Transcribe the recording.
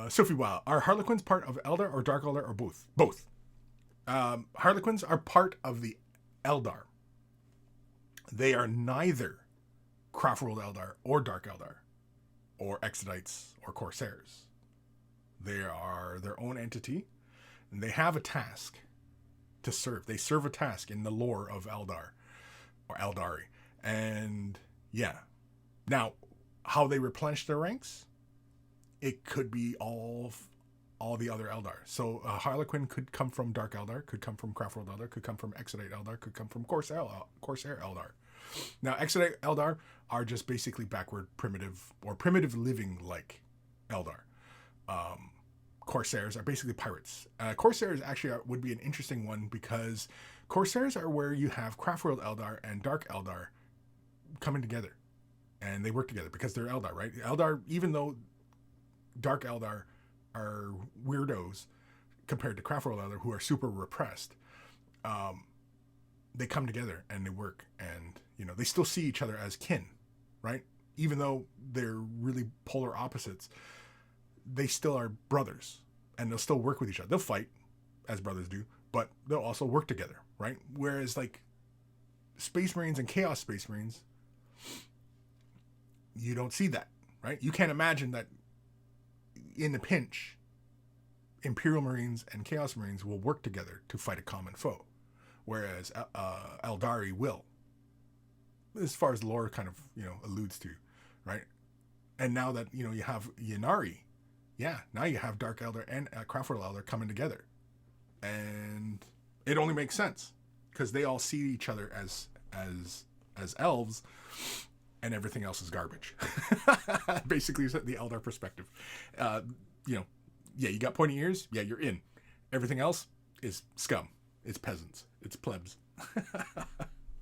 Sophie Wow, are Harlequins part of Eldar or Dark Eldar or both? Both. Harlequins are part of the Eldar. They are neither Craftworld Eldar or Dark Eldar or Exodites or Corsairs. They are their own entity, and they have a task to serve. They serve a task in the lore of Eldar or Aeldari. And yeah. Now, how they replenish their ranks, it could be all the other Eldar. So Harlequin could come from Dark Eldar, could come from Craftworld Eldar, could come from Exodite Eldar, could come from Corsair Eldar. Now, Exodite Eldar are just basically backward primitive or primitive living like Eldar. Corsairs are basically pirates. Corsairs actually would be an interesting one because Corsairs are where you have Craftworld Eldar and Dark Eldar coming together. And they work together because they're Eldar, right? Eldar, even though Dark Eldar are weirdos compared to Craftworld Eldar, who are super repressed, they come together and they work, and they still see each other as kin, right? Even though they're really polar opposites, they still are brothers, and they'll still work with each other. They'll fight as brothers do, but they'll also work together, right? Whereas like Space Marines and Chaos Space Marines, you don't see that, right? You can't imagine that in a pinch, Imperial Marines and Chaos Marines will work together to fight a common foe, whereas Aeldari will, as far as the lore kind of alludes to, right? And now that you have Ynnari, yeah, now you have Dark Eldar and Craftworld Eldar coming together, and it only makes sense because they all see each other as elves, and everything else is garbage. Basically, the Eldar perspective. Yeah, you got pointy ears. Yeah, you're in. Everything else is scum. It's peasants. It's plebs.